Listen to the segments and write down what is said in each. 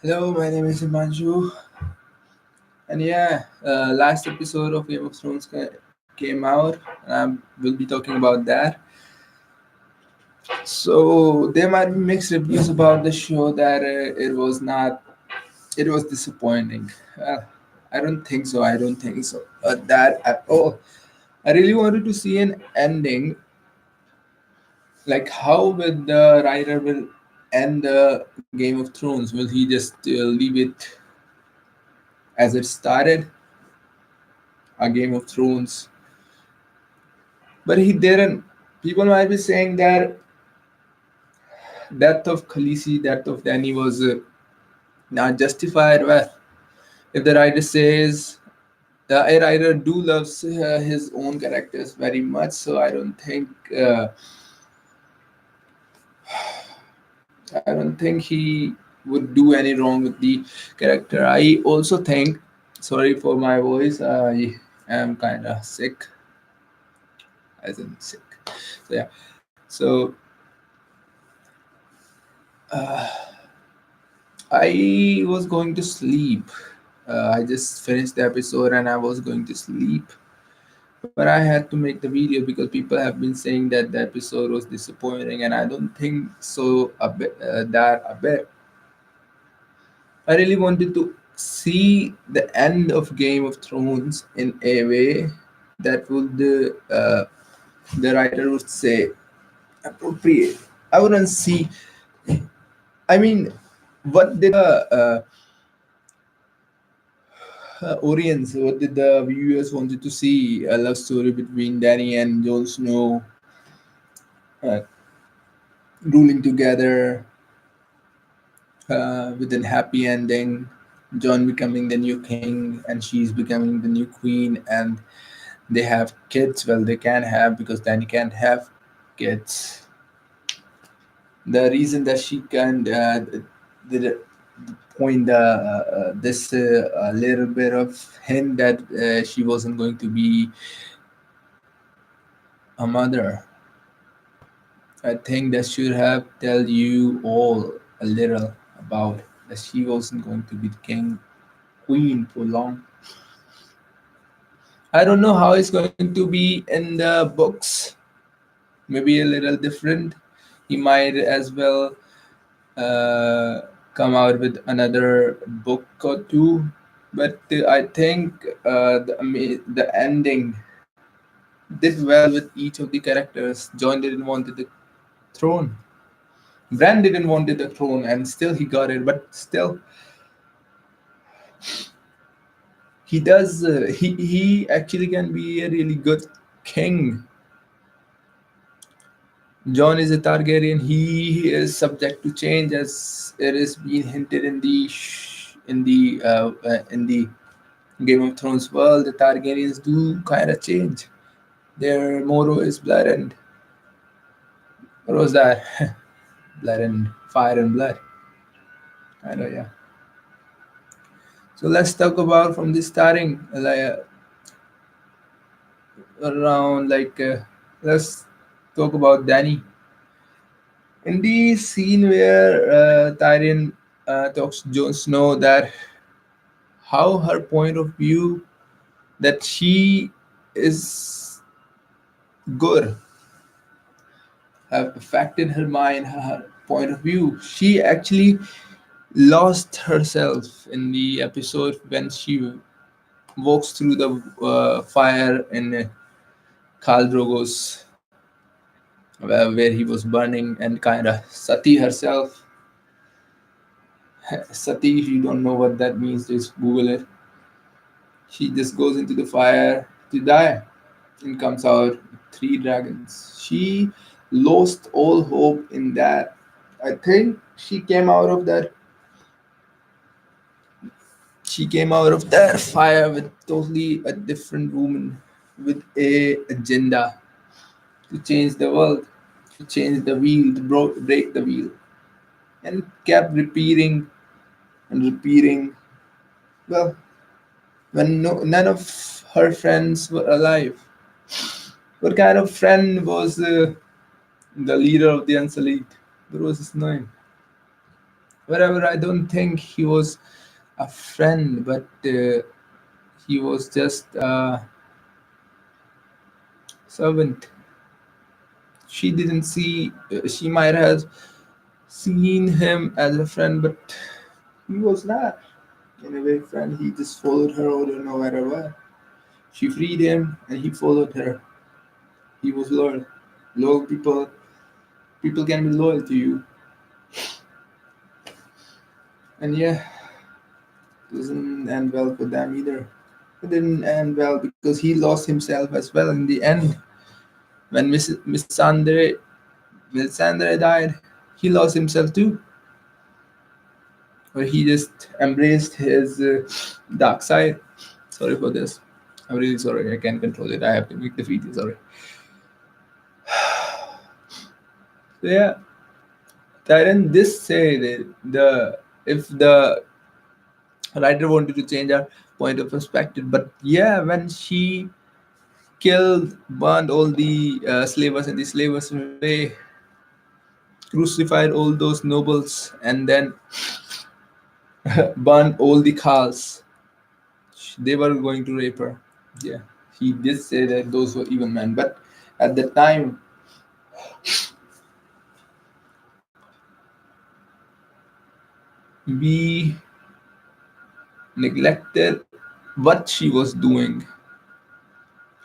Hello, my name is Himanshu, and last episode of Game of Thrones came out, and I will be talking about that. So there might be mixed reviews about the show that it was disappointing. I don't think so. I don't think so. That at all. I really wanted to see an ending, like how will the writer will end the Game of Thrones? Will he just leave it as it started, a Game of Thrones? But he didn't. People might be saying that death of Khaleesi, death of Dany was not justified. Well, if the writer says a writer do loves his own characters very much, so I don't think he would do any wrong with the character. I also think. Sorry for my voice. I am kind of sick, as in sick. So yeah. So I was going to sleep. I just finished the episode and I was going to sleep. But I had to make the video because people have been saying that the episode was disappointing, and I don't think so a bit. I really wanted to see the end of Game of Thrones in a way that would the writer would say appropriate. I wouldn't see. I mean, what did audience, what did the viewers wanted to see? A love story between Danny and Jon Snow, uh, ruling together with a happy ending. John becoming the new king, and she's becoming the new queen, and they have kids. Well, they can't have because Danny can't have kids. The reason that she can the point this a little bit of hint that she wasn't going to be a mother. I think that should have tell you all a little about that she wasn't going to be the king queen for long. I don't know how it's going to be in the books. Maybe a little different. He might as well uh, come out with another book or two. But I think the ending did well with each of the characters. John didn't want the throne. Bran didn't want the throne, and still he got it. But still, he does. He actually can be a really good king. John is a Targaryen. He is subject to change, as it is being hinted in the Game of Thrones world. The Targaryens do kind of change. Their motto is blood and what was that? Blood and fire and blood. I know, yeah. So let's talk about from the starting, around let's talk about Danny. In the scene where Tyrion talks to Jon Snow that how her point of view that she is good have affected her mind, her point of view. She actually lost herself in the episode when she walks through the fire in Khal Drogo's where he was burning and kind of Sati herself. Sati, if you don't know what that means, just Google it. She just goes into the fire to die and comes out with three dragons. She lost all hope in that. I think she came out of that fire with totally a different woman with a agenda to change the world, to change the wheel, to break the wheel, and kept repeating and repeating. Well, when none of her friends were alive, what kind of friend was the leader of the Unsullied? What was his name? Wherever, I don't think he was a friend, but he was just a servant. She didn't see, she might have seen him as a friend, but he was not in a way friend. He just followed her over no matter what. She freed him and he followed her. He was loyal. Loyal people, people can be loyal to you. And yeah, it doesn't end well for them either. It didn't end well because he lost himself as well in the end. When Miss Sandre died, he lost himself too. Or he just embraced his dark side. Sorry for this. I'm really sorry. I can't control it. I have to make the video. Sorry. So yeah, Tyron, this say that the if the writer wanted to change our point of perspective, but yeah, when she killed, burned all the slavers in the slavers' way, crucified all those nobles, and then burned all the cows, they were going to rape her. Yeah, he did say that those were evil men, but at the time we neglected what she was doing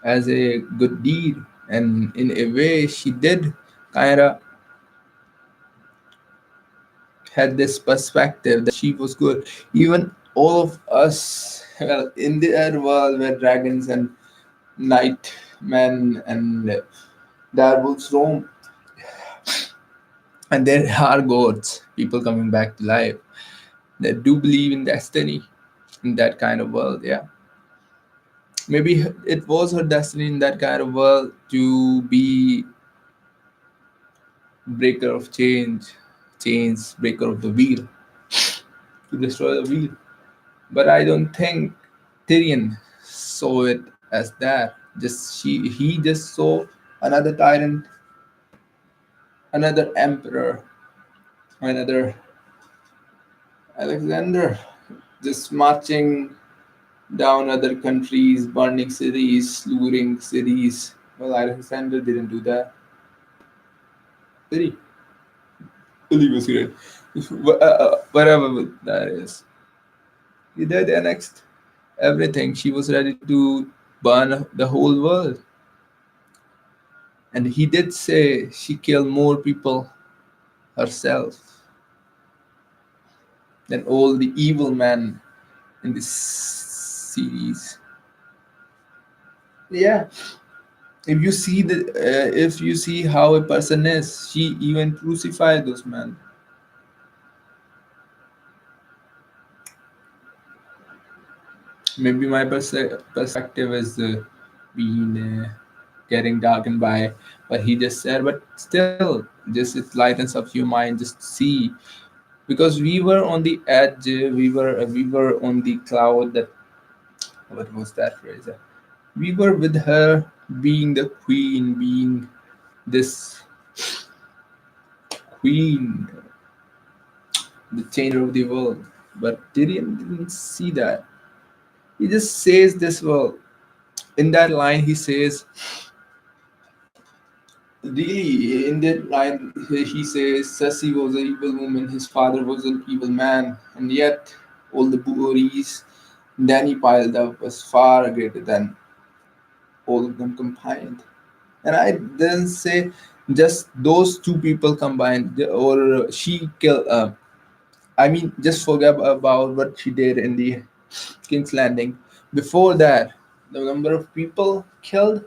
as a good deed, and in a way she did kind of had this perspective that she was good. Even all of us, well, in their world where dragons and night men and werewolves roam, and there are gods, people coming back to life that do believe in destiny in that kind of world. Yeah, maybe it was her destiny in that kind of world to be breaker of chains, breaker of the wheel, to destroy the wheel. But I don't think Tyrion saw it as that. Just he just saw another tyrant, another emperor, another Alexander, just marching down other countries, burning cities, looting cities. Well, Alexander didn't do that. Did he? Well, he was great. Whatever that is. He did annexed everything. She was ready to burn the whole world. And he did say she killed more people herself than all the evil men in this series. Yeah, if you see how a person is, she even crucified those men. Maybe my perspective is being getting darkened by what he just said, but still, just it lightens up your mind. Just see, because we were on the edge, we were on the cloud. That what was that phrase? We were with her, being the queen, being this queen, the changer of the world. But Tyrion didn't see that. He just says this, well, in that line he says, really, in that line he says Cersei was an evil woman, his father was an evil man, and yet all the booties Danny piled up was far greater than all of them combined. And I didn't say just those two people combined, or she killed. I mean, just forget about what she did in the King's Landing. Before that, the number of people killed,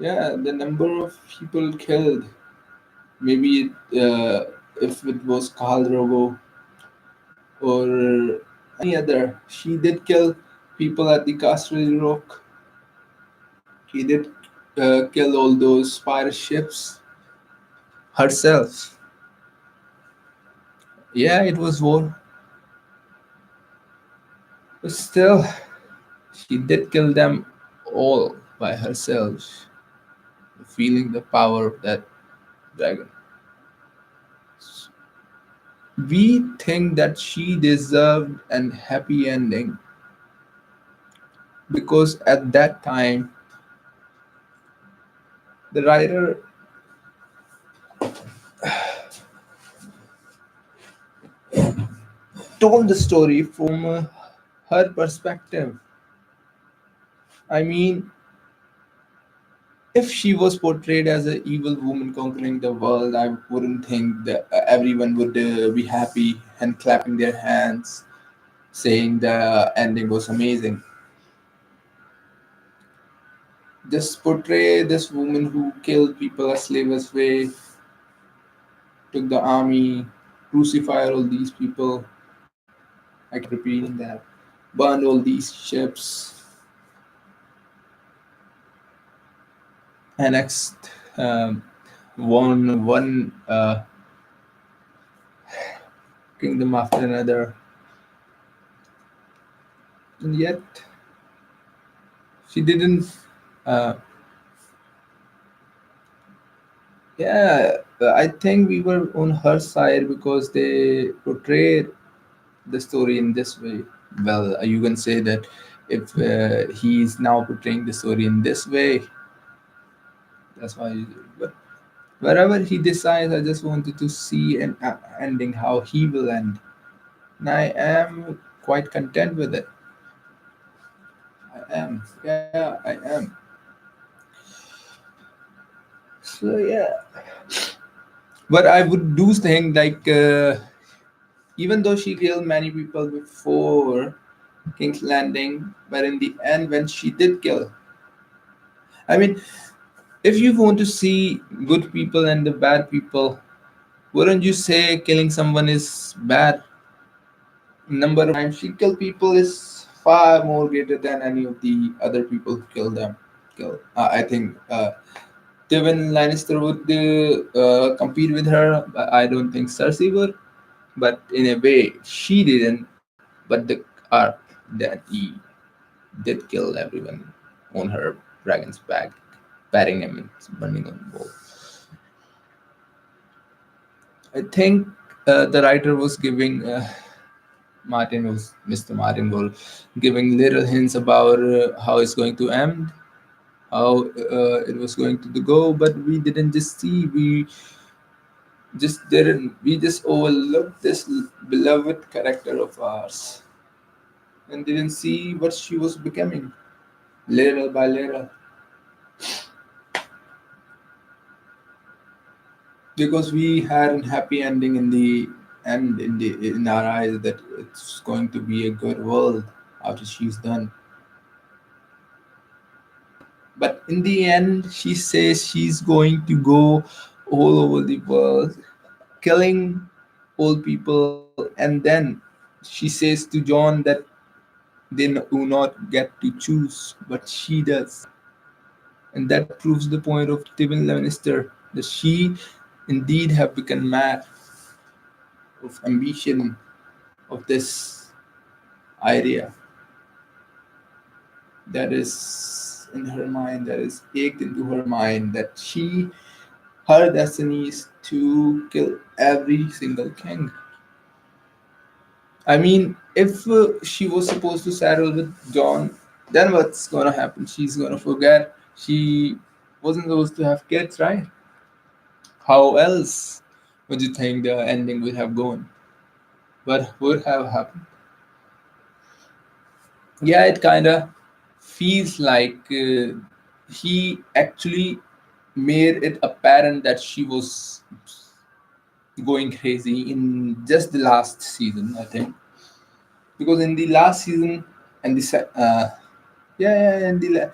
yeah, the number of people killed. Maybe if it was Khal Drogo or any other, she did kill people at the Castle Rock. He did kill all those pirate ships herself. Yeah, it was war, but still, she did kill them all by herself, feeling the power of that dragon. We think that she deserved an happy ending because at that time the writer told the story from her perspective. I mean, if she was portrayed as an evil woman conquering the world, I wouldn't think that everyone would be happy and clapping their hands, saying the ending was amazing. Just portray this woman who killed people a slaver's way, took the army, crucified all these people. I keep repeating that. Burned all these ships, annexed one kingdom after another, and yet she didn't. Uh, yeah, I think we were on her side because they portrayed the story in this way. Well, you can say that if he's now portraying the story in this way, that's why. But wherever he decides, I just wanted to see an ending, how he will end, and I am quite content with it. I am, yeah, I am. So yeah, but I would do things like even though she killed many people before King's Landing, but in the end, when she did kill, I mean, if you want to see good people and the bad people, wouldn't you say killing someone is bad? Number of times she killed people is far more greater than any of the other people who killed them. I think Tywin Lannister would compete with her. I don't think Cersei would, but in a way she didn't. But the arc that he did kill everyone on her dragon's back, patting him and burning on the wall. I think the writer was giving Mr. Martin was giving little hints about how it's going to end, how it was going to go, but we didn't just see. We just overlooked this beloved character of ours and didn't see what she was becoming little by little because we had a happy ending in the end in our eyes that it's going to be a good world after she's done. But in the end, she says she's going to go all over the world, killing old people, and then she says to John that they do not get to choose, but she does. And that proves the point of Tywin Lannister that she indeed have become mad of ambition of this idea that is in her mind, that is ached into her mind, that her destiny is to kill every single king. I mean, if she was supposed to settle with John, then what's gonna happen? She's gonna forget she wasn't supposed to have kids, right? How else would you think the ending would have gone? What would have happened? Yeah, it kind of feels like he actually made it apparent that she was going crazy in just the last season, I think, because in the last season and yeah, in the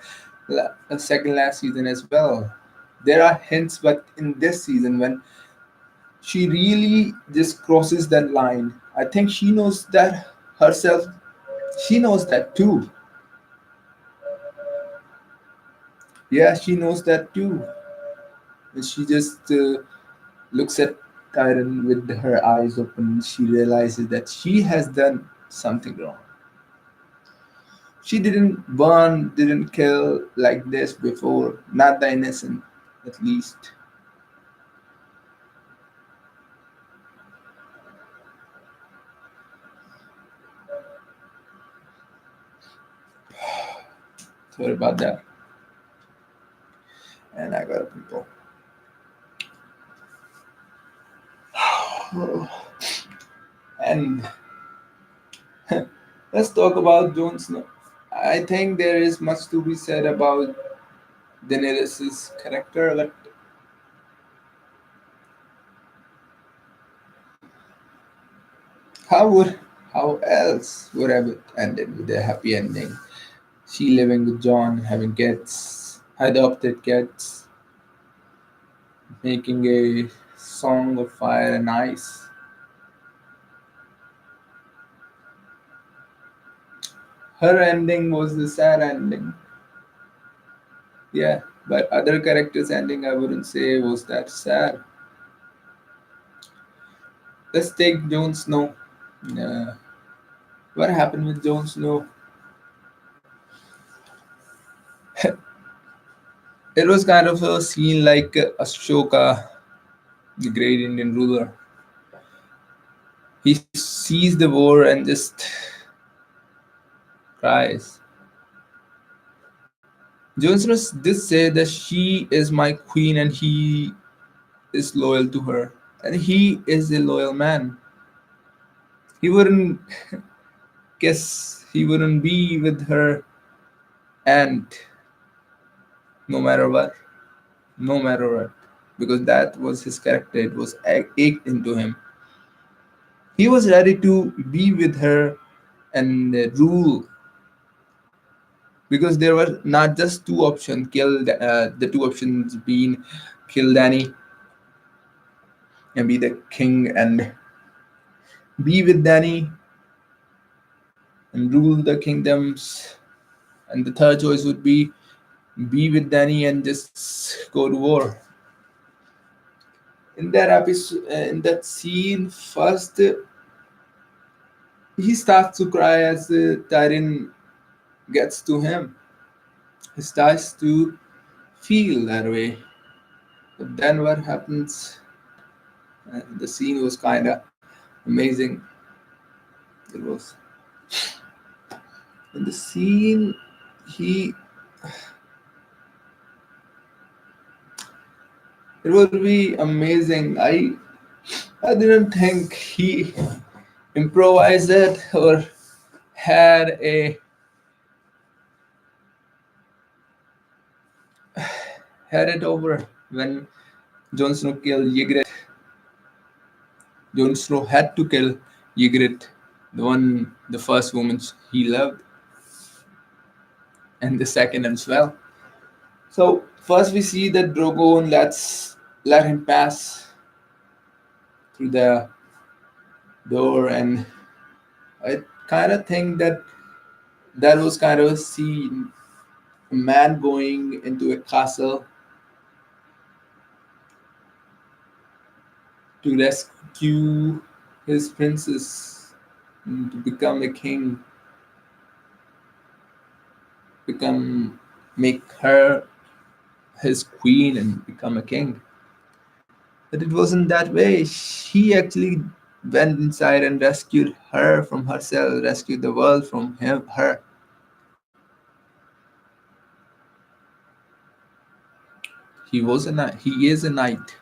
second last season as well, there are hints, but in this season when she really just crosses that line, I think she knows that herself. She knows that too. Yeah, she knows that too. And she just looks at Tyron with her eyes open. She realizes that she has done something wrong. She didn't burn, didn't kill like this before, not the innocent, at least. Sorry about that. And I got a pimple. And let's talk about Jon Snow. I think there is much to be said about Daenerys' character. Like, how would how else would have it ended with a happy ending? She living with John, having kids, adopted kids, making a song of fire and ice. Her ending was the sad ending. Yeah, but other characters' ending I wouldn't say was that sad. Let's take Jon Snow. Uh, what happened with Jon Snow? It was kind of a scene like Ashoka, the great Indian ruler. He sees the war and just cries. Jon Snow did say that she is my queen and he is loyal to her. And he is a loyal man. He wouldn't he wouldn't be with her and no matter what. No matter what. Because that was his character. It was ached into him. He was ready to be with her and rule because there were not just two options kill the two options being kill Danny and be the king and be with Danny and rule the kingdoms, and the third choice would be with Danny and just go to war. In that episode, in that scene, first he starts to cry as Tyrion gets to him. He starts to feel that way. But then what happens? The scene was kind of amazing. It was in the scene. He it would be amazing. I didn't think he improvised it or had a had it over when Jon Snow killed Ygritte. Jon Snow had to kill Ygritte, the first woman he loved, and the second as well. So first we see that Drogon let him pass through the door, and I kind of think that that was kind of a scene, a man going into a castle to rescue his princess, to become a king, become make her his queen and become a king. But it wasn't that way. She actually went inside and rescued her from herself, rescued the world from her. He was a knight. He is a knight.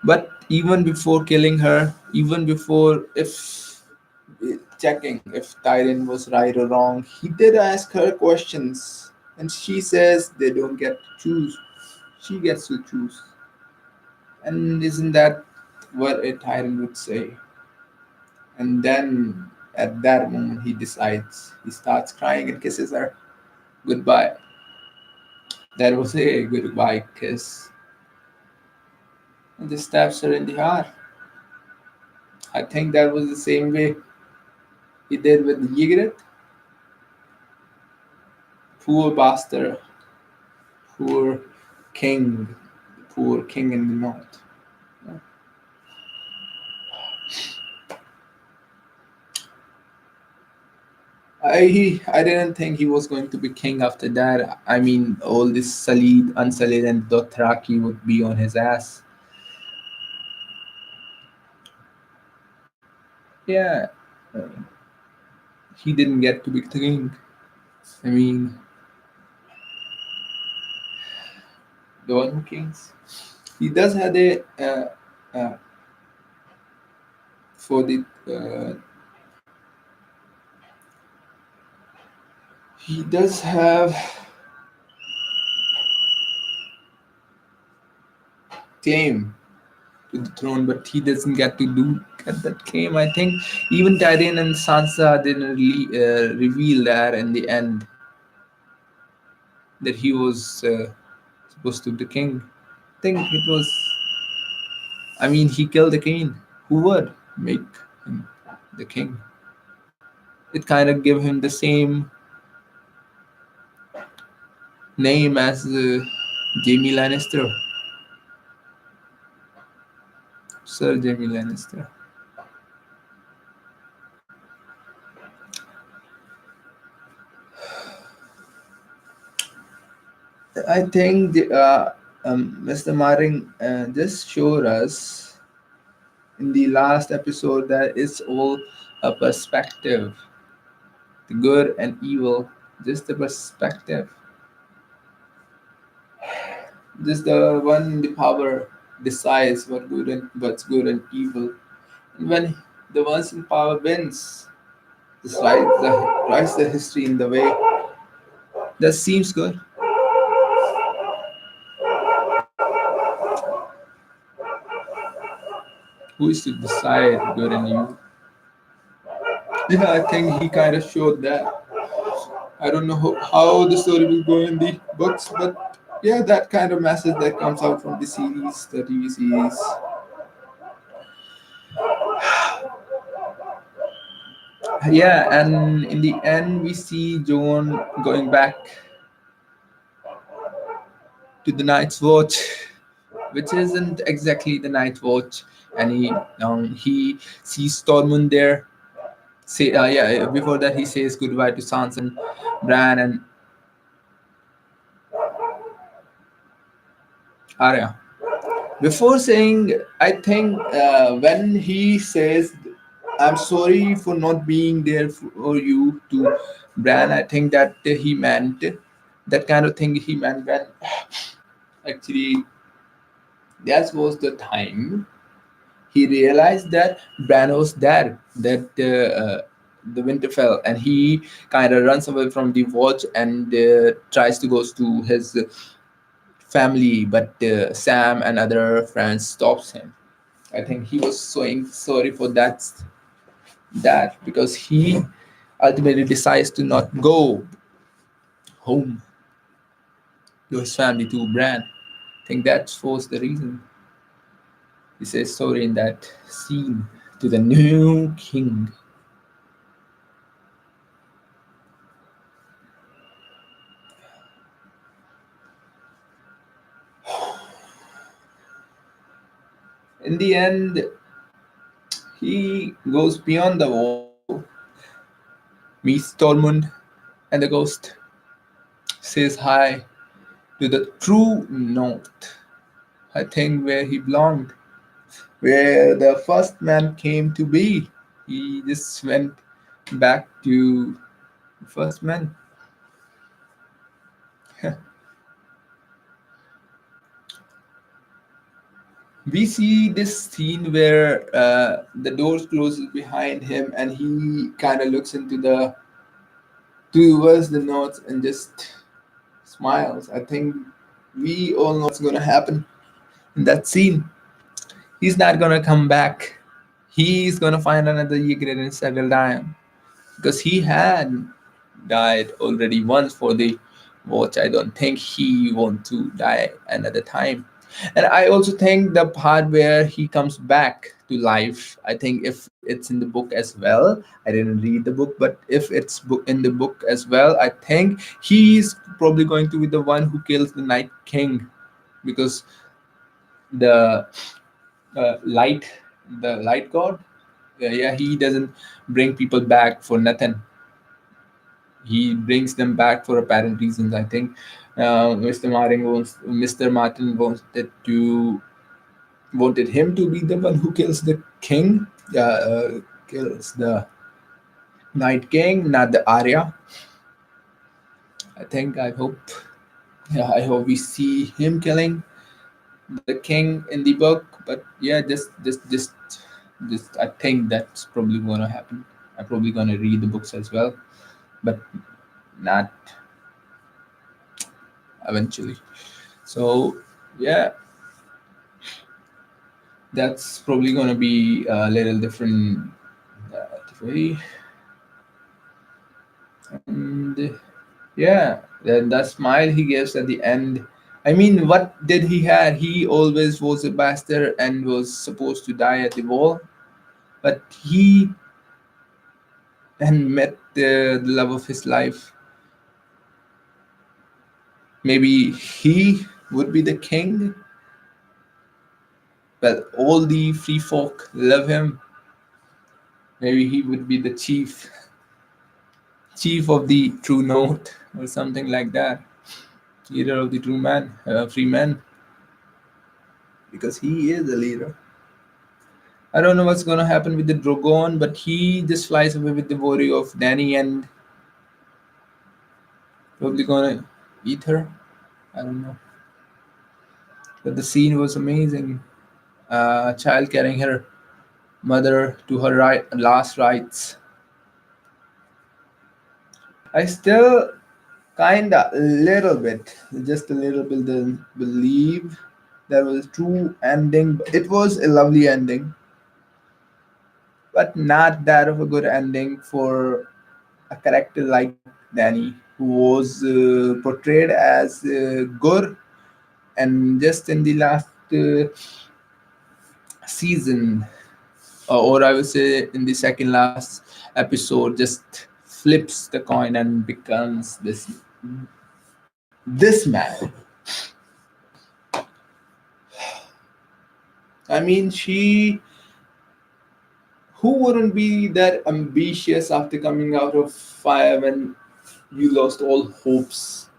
But even before killing her, even before if checking if Tyrion was right or wrong, he did ask her questions, and she says they don't get to choose. She gets to choose, and isn't that what a Tyrion would say? And then at that moment, he decides. He starts crying and kisses her goodbye. That was a goodbye kiss, and just stabs her in the heart. I think that was the same way he did with Ygritte. Poor bastard, poor king, poor king in the north. I didn't think he was going to be king after that. I mean, all this Salid, Unsullied, and Dothraki would be on his ass. Yeah, he didn't get to be the king. I mean, the one who kings. He does have a for the he does have claim to the throne, but he doesn't get to do get that claim. I think even Tyrion and Sansa didn't really reveal that in the end that he was supposed to be the king. I think it was. I mean, he killed the king. Who would make him the king? It kind of gave him the same name as Jamie Lannister, Sir Jamie Lannister. I think Mr. Martin just showed us in the last episode that it's all a perspective, the good and evil, just the perspective. Just the one the power decides what's good and evil. And when the ones in power wins, just writes the history in the way that seems good. Who is to decide good and evil? Yeah, I think he kind of showed that. I don't know how the story will go in the books, but yeah, that kind of message that comes out from the series, the TV series. Yeah, and in the end, we see John going back to the Night's Watch, which isn't exactly the Night Watch, and he sees Tormund there. Say, yeah, before that, he says goodbye to Sansa and Bran and Arya. Before saying, I think when he says, "I'm sorry for not being there for you" to Bran, I think that he meant that kind of thing. He meant when actually that was the time he realized that Bran was dead, that the Winterfell, and he kind of runs away from the watch and tries to go to his family, but Sam and other friends stops him. I think he was saying sorry for that because he ultimately decides to not go home to his family to Bran. I think that was the reason he says sorry in that scene to the new king. In the end, he goes beyond the wall, meets Tormund, and the ghost says hi to the true north. I think where he belonged, where the first man came to be. He just went back to the first man. We see this scene where the doors closes behind him and he kind of looks into the towards the north and just smiles. I think we all know what's gonna happen in that scene. He's not gonna come back. He's gonna find another Ygritte and settle down because he had died already once for the watch. I don't think he want to die another time. And I also think the part where he comes back to life, I think if it's in the book as well, I didn't read the book, but if it's in the book as well, I think he's probably going to be the one who kills the Night King because the light, the light god, yeah, he doesn't bring people back for nothing. He brings them back for apparent reasons. I think Mr. Martin wanted him to be the one who kills the king, kills the Night King, not the Arya. I hope, yeah, I hope we see him killing the king in the book. But yeah, just I think that's probably gonna happen. I'm probably gonna read the books as well, but not eventually. So yeah, that's probably gonna be a little different way. And yeah, the smile he gives at the end. I mean, what did he had? He always was a bastard and was supposed to die at the wall, but he and met the love of his life. Maybe he would be the king. Well, all the free folk love him. Maybe he would be the chief of the true note or something like that. Leader of the true man, free man, because he is the leader. I don't know what's gonna happen with the Drogon, but he just flies away with the body of Danny and probably gonna eat her. I don't know. But the scene was amazing. A child carrying her mother to her last rites. I still kinda a little bit, just a little bit, didn't believe there was a true ending. It was a lovely ending, but not that of a good ending for a character like Danny, who was portrayed as Gur, and just in the last season, or I would say in the second last episode, just flips the coin and becomes this man. I mean, who wouldn't be that ambitious after coming out of fire when you lost all hopes?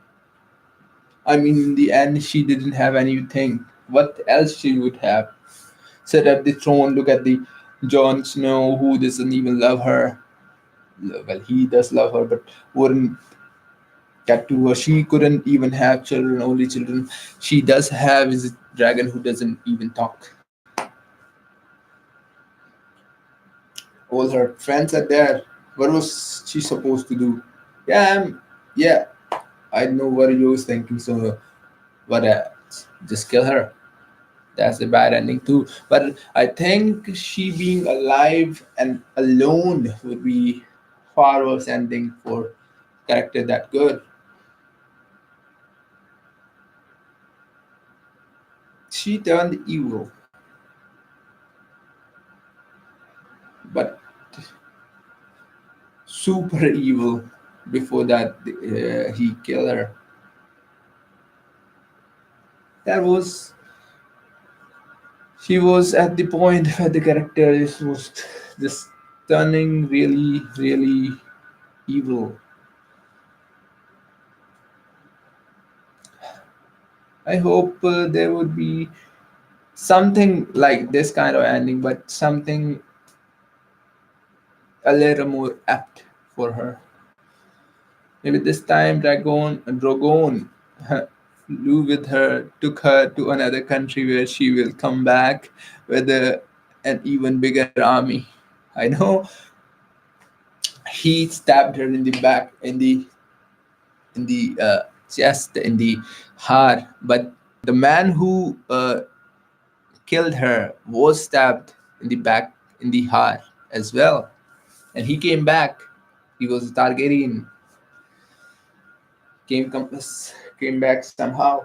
I mean, in the end, she didn't have anything. What else she would have? Sit at the throne, look at the Jon Snow, who doesn't even love her. Well, he does love her, but wouldn't get to her. She couldn't even have children, only children she does have is a dragon who doesn't even talk. All her friends are there. What was she supposed to do? Yeah, yeah, I know what you was thinking. So, what? Just kill her. That's a bad ending too. But I think she being alive and alone would be far worse ending for character that good. She turned evil, but super evil. Before that, he killed her. That was she was at the point where the character was just turning really, really evil. I hope there would be something like this kind of ending, but something a little more apt for her. Maybe this time Drogon flew with her, took her to another country where she will come back with an even bigger army. I know he stabbed her in the back, in the chest, in the heart, but the man who killed her was stabbed in the back, in the heart as well, and he came back. He was a Targaryen, came back somehow.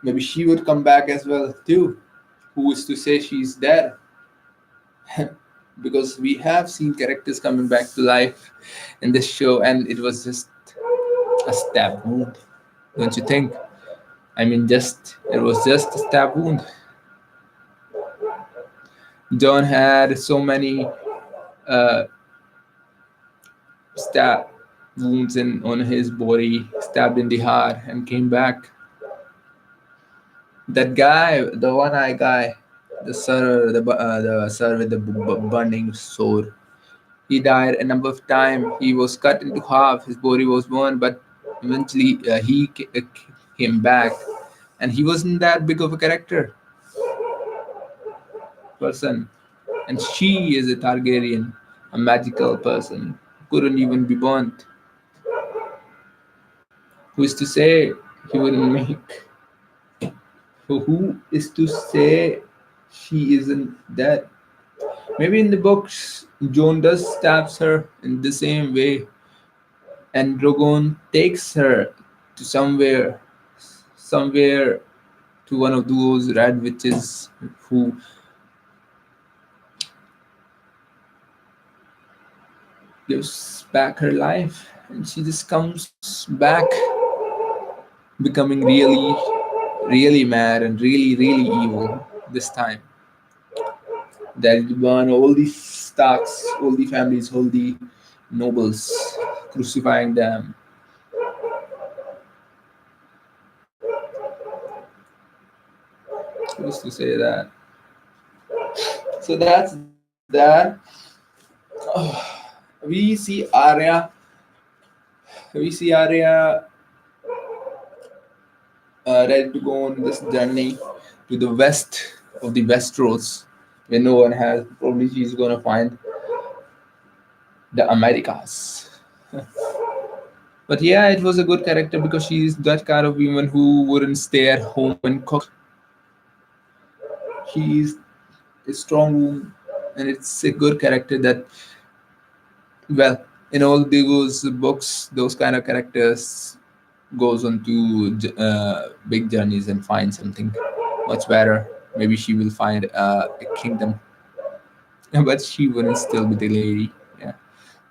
Maybe she would come back as well too. Who is to say she's dead? Because we have seen characters coming back to life in this show, and it was just a stab wound. Don't you think? I mean, just it was just a stab wound. John had so many uh, stab wounds on his body, stabbed in the heart, and came back. That guy, the one-eye guy, the sir with the burning sword. He died a number of times. He was cut into half. His body was burned, but eventually came back. And he wasn't that big of a character person. And she is a Targaryen, a magical person, couldn't even be burnt. Who is to say he wouldn't make? Who is to say she isn't dead? Maybe in the books, Jon does stabs her in the same way, and Drogon takes her to somewhere to one of those red witches who gives back her life, and she just comes back becoming really mad and really evil this time. That it burn all the Starks, all the families, all the nobles, crucifying them. Who's to say that? So that's that. We see Arya. We see Arya ready to go on this journey to the west of the Westeros, where no one has. Probably she's gonna find the Americas. But yeah, it was a good character because she's that kind of woman who wouldn't stay at home and cook. She's a strong woman, and it's a good character that, well, in all those books, those kind of characters goes on to big journeys and find something much better. Maybe she will find a kingdom, but she wouldn't still be the lady. Yeah,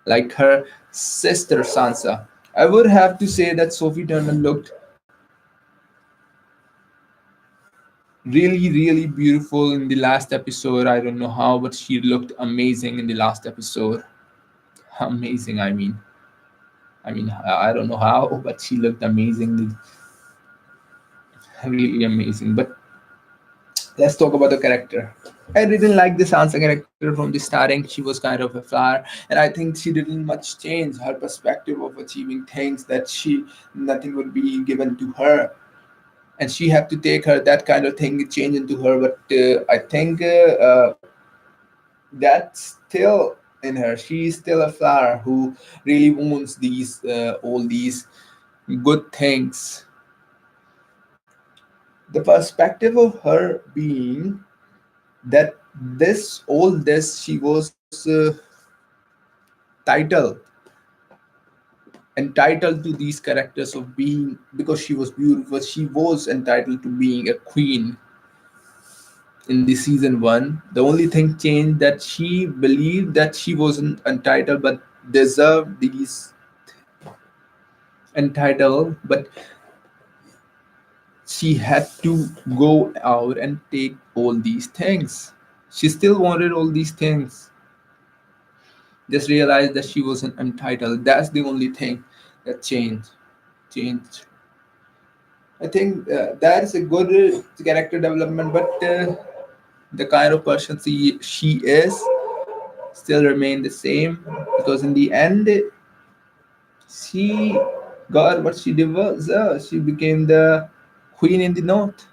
like her sister Sansa. I would have to say that Sophie Turner looked really beautiful in the last episode. I don't know how, but she looked amazing in the last episode. Amazing, I don't know how, but she looked amazing, really amazing. But let's talk about the character. I didn't like the Sansa character from the starting. She was kind of a flower, and I think she didn't much change her perspective of achieving things, that she nothing would be given to her, and she had to take her that kind of thing change into her. But I think that's still in her. She's still a flower who really wants these all these good things. The perspective of her being that this all this she was title entitled to these characters of being, because she was beautiful, she was entitled to being a queen in the season one. The only thing changed that she believed that she wasn't entitled but deserved these entitled, but she had to go out and take all these things. She still wanted all these things. Just realized that she wasn't entitled. That's the only thing that changed. I think that is a good character development, but the kind of person she is still remain the same, because in the end she got what she deserves. She became the queen in the north.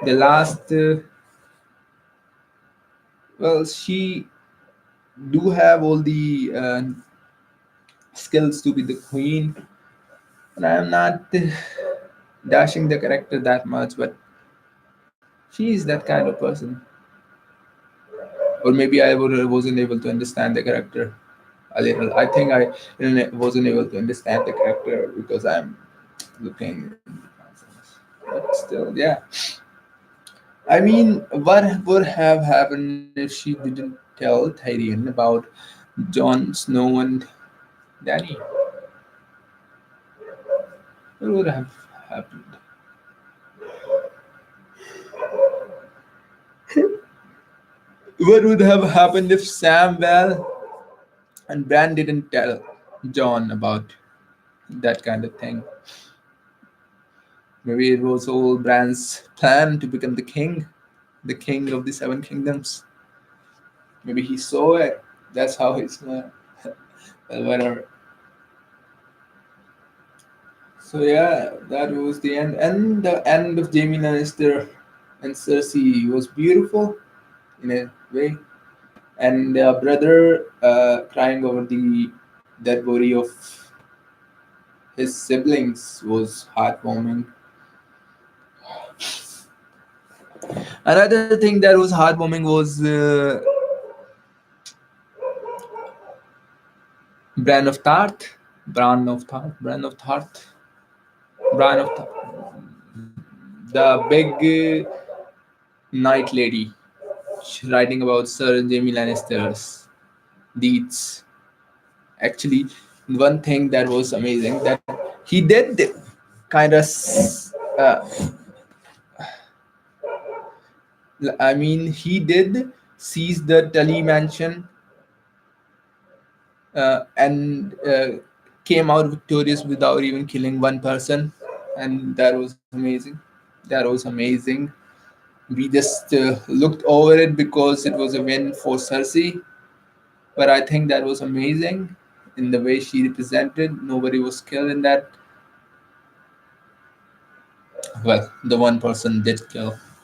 The last, well, she do have all the skills to be the queen, and I'm not dashing the character that much, but she is that kind of person. Or maybe wasn't able to understand the character a little. I think I wasn't able to understand the character because I'm looking. But still, yeah. I mean, what would have happened if she didn't tell Tyrion about Jon Snow and Dany? What would have happened? What would have happened if Samwell and Bran didn't tell Jon about that kind of thing? Maybe it was all Bran's plan to become the king of the Seven Kingdoms. Maybe he saw it That's how it's well, whatever. So yeah, that was the end, and the end of Jamie Lannister and Cersei was beautiful in a way, and their brother crying over the dead body of his siblings was heartwarming. Another thing that was heartwarming was Bran of Tarth, Bran of Tarth, Bran of Tarth, Bran of Tarth, the big night lady writing about Sir Jamie Lannister's deeds. Actually, one thing that was amazing that he did kind of, uh, I mean, he did seize the Tully mansion and came out victorious without even killing one person, and that was amazing. That was amazing. We just looked over it because it was a win for Cersei, but I think that was amazing in the way she represented. Nobody was killed in that. Well, the one person did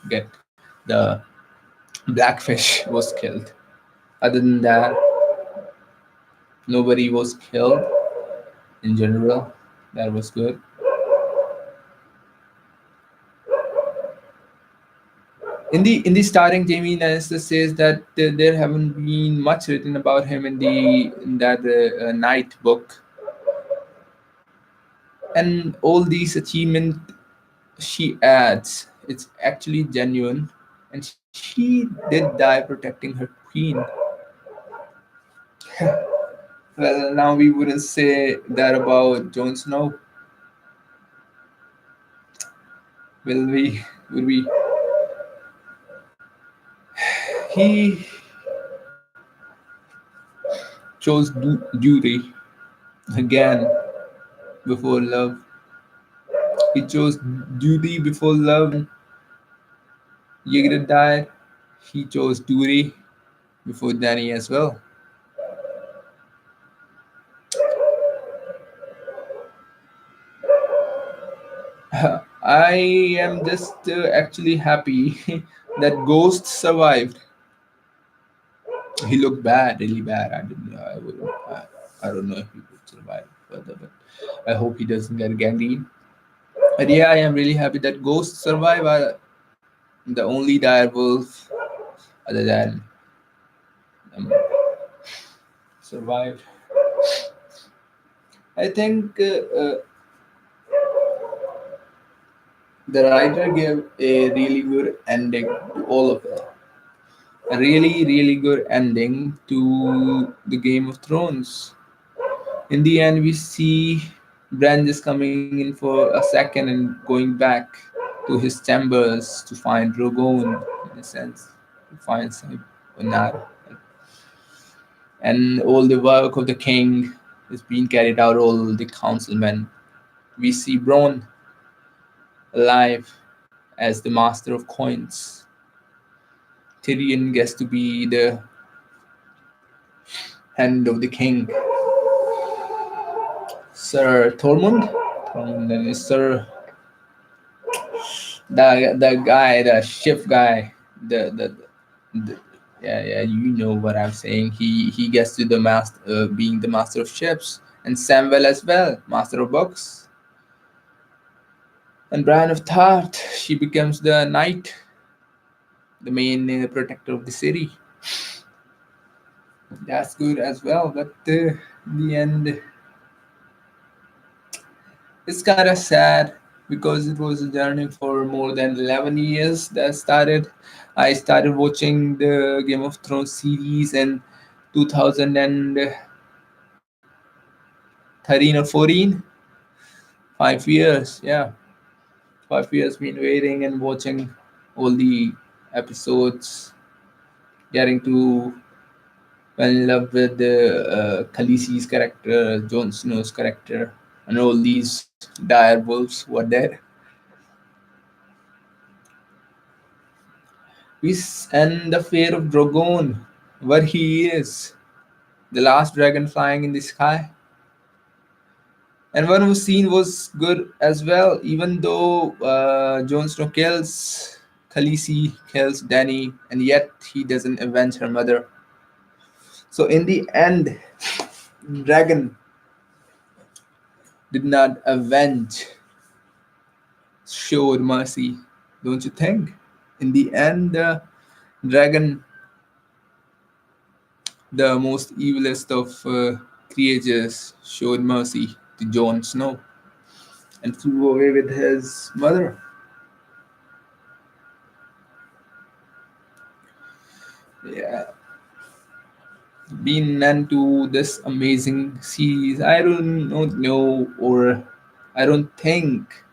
get the blackfish was killed. Other than that, nobody was killed in general. That was good. In the starting, Jamie Lannister says that there haven't been much written about him in that Night book, and all these achievements she adds, it's actually genuine, and she did die protecting her queen. Well, now we wouldn't say that about Jon Snow, will we? Would we? He chose duty again before love. He chose duty before love. When Ygritte died, he chose duty before Danny as well. I am just actually happy that Ghost survived. He looked bad, really bad. I didn't know. I don't know if he would survive further, but I hope he doesn't get gangrene. But yeah, I am really happy that Ghost survived. The only dire wolf other than um, survived. I think the writer gave a really good ending to all of it. A really, really good ending to the Game of Thrones. In the end, we see Bran just coming in for a second and going back to his chambers to find Drogon, in a sense, to find some or not. And all the work of the king is being carried out, all the councilmen. We see Bronn alive as the master of coins. Tyrion gets to be the hand of the king. Sir Tormund? Tormund and is Sir the guy, the ship guy, the yeah, you know what I'm saying. He gets to the master, being the master of ships, and Samwell as well, master of books. And Brian of Tarth, she becomes the knight, the main protector of the city. That's good as well, but in the end, it's kind of sad because it was a journey for more than 11 years that started. I started watching the Game of Thrones series in 2013 or 14. 5 years, yeah. 5 years been waiting and watching all the episodes, getting to fell in love with the Khaleesi's character, Jon Snow's character, and all these dire wolves were there. And the fear of Drogon, where he is. the last dragon flying in the sky. And one whose scene was good as well, even though Jon Snow kills Khaleesi, kills Dany, and yet he doesn't avenge her mother. So in the end, dragon did not avenge, showed mercy, don't you think? In the end, the dragon, the most evilest of creatures, showed mercy to Jon Snow and flew away with his mother. Yeah, been into this amazing series. I don't know, or I don't think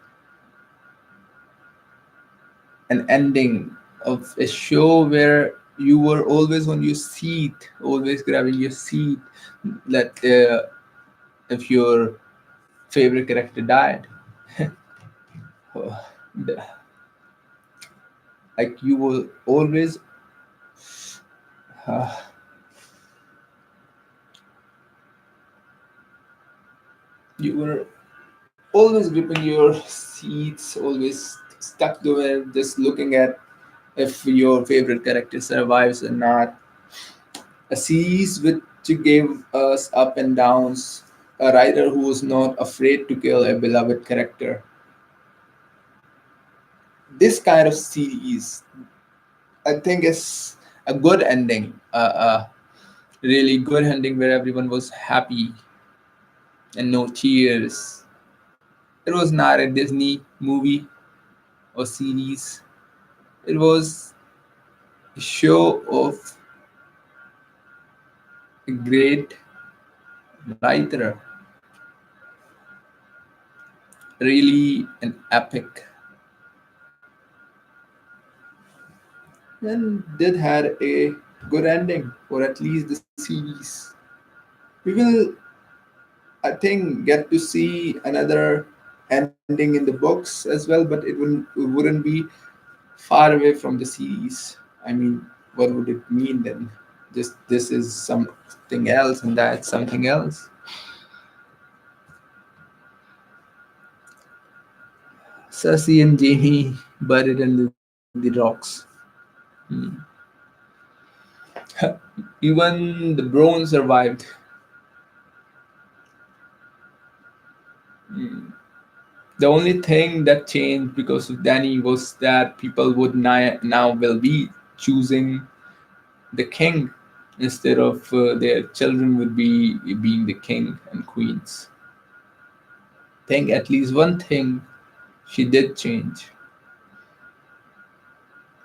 an ending of a show where you were always on your seat, always grabbing your seat, that if your favorite character died, the- like you were always, uh, you were always gripping your seats, always stuck to it, just looking at if your favorite character survives or not. A series which gave us up and downs, a writer who was not afraid to kill a beloved character. This kind of series, I think, is a good ending, a really good ending where everyone was happy and no tears. It was not a Disney movie or series. It was a show of a great writer, really an epic, and did had a good ending, or at least the series. We will, I think, get to see another ending in the books as well, but it wouldn't be far away from the series. I mean, what would it mean then? Just this is something else and that's something else. Cersei and Jamie buried under the rocks. Hmm. Even the Bron survived. Hmm. The only thing that changed because of Danny was that people would now will be choosing the king instead of their children would be being the king and queens. Think at least one thing she did change,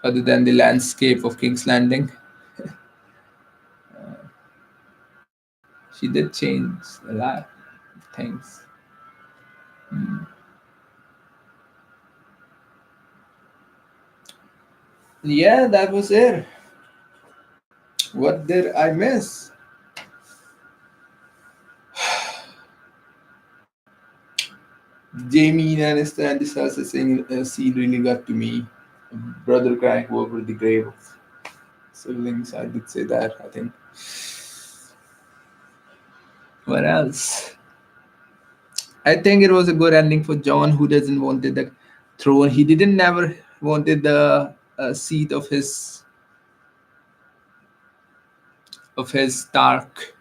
other than the landscape of King's Landing. She did change a lot of things. Yeah, that was it. What did I miss? Jamie Lannister and the Cersei scene really got to me. Brother crying over the grave of siblings. I did say that, I think. What else? I think it was a good ending for John, who doesn't wanted the throne. He didn't never wanted the seat of his Stark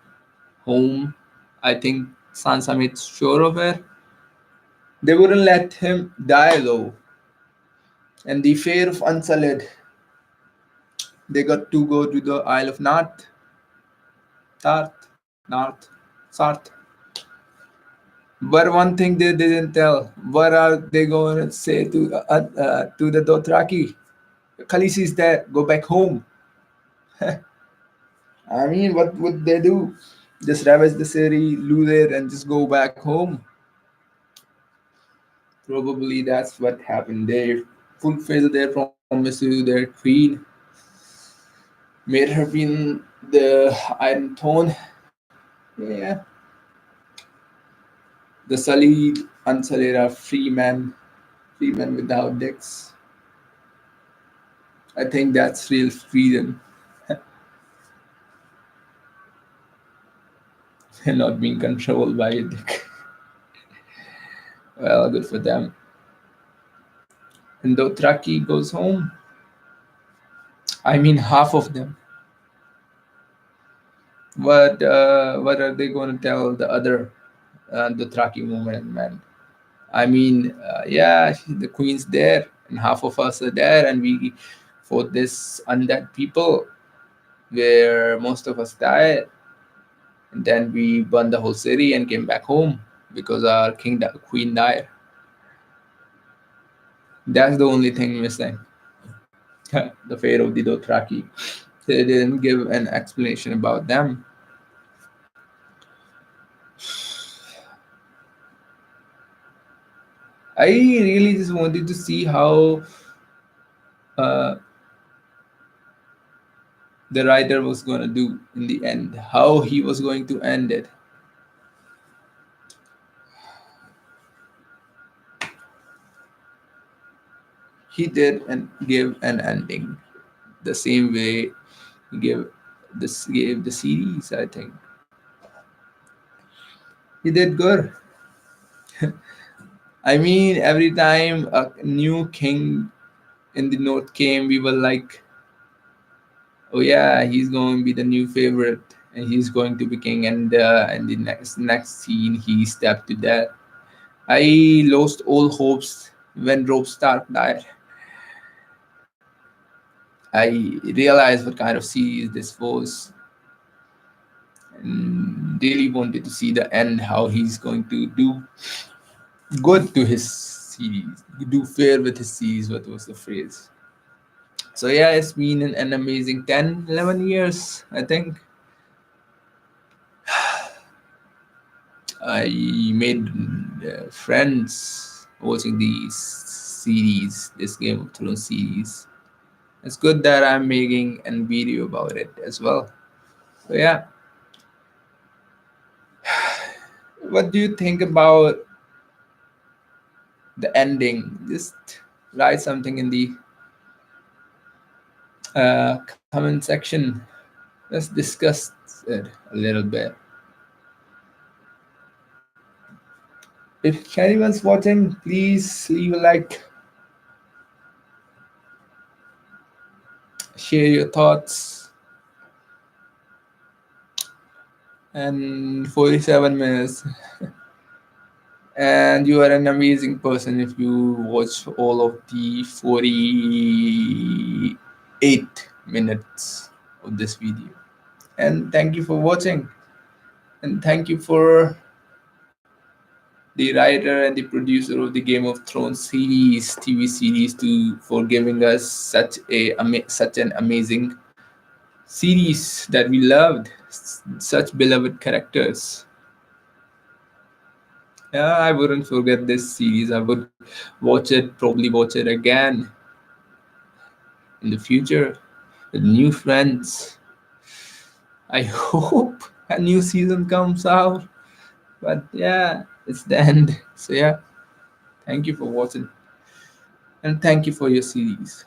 home. I think Sansa made sure of it. They wouldn't let him die though. And the fate of Unsullied, they got to go to the Isle of North, Sarth. But one thing they didn't tell, what are they going to say to the Dothraki? Khaleesi is dead, go back home. I mean, what would they do? Just ravage the city, loot it, and just go back home? Probably that's what happened. They fulfilled their promise to their queen, made her queen the Iron Throne. Yeah, the Sullied, Unsullied are free men without dicks. I think that's real freedom. and not being controlled by it. Well, good for them. And Dothraki goes home. I mean, half of them. What are they going to tell the other Dothraki woman, man? I mean, yeah, the queen's there, and half of us are there, and we fought this undead people where most of us died, and then we burned the whole city and came back home because our queen died. That's the only thing missing. The fate of the Dothraki. They didn't give an explanation about them. I really just wanted to see how uh, the writer was going to do in the end, how he was going to end it. He did and give an ending the same way he gave the series. I think he did good. I mean, every time a new king in the north came, we were like, "Oh yeah, he's going to be the new favorite, and he's going to be king." And the next scene, he stepped to death. I lost all hopes when Robb Stark died. I realized what kind of series this was, and really wanted to see the end, how he's going to do good to his series, do fair with his series, what was the phrase. So yeah, it's been an amazing 10, 11 years, I think. I made friends watching these series, this Game of Thrones series. It's good that I'm making a video about it as well. So yeah, what do you think about the ending? Just write something in the comment section. Let's discuss it a little bit. If anyone's watching, please leave a like, share your thoughts. And 47 minutes. And you are an amazing person if you watch all of the 48 minutes of this video. And thank you for watching. And thank you for the writer and the producer of the Game of Thrones series, TV series, to for giving us such an amazing series that we loved, such beloved characters. Yeah, I wouldn't forget this series. I would probably watch it again in the future with new friends. I hope a new season comes out. But yeah, it's the end. So yeah, thank you for watching and thank you for your series.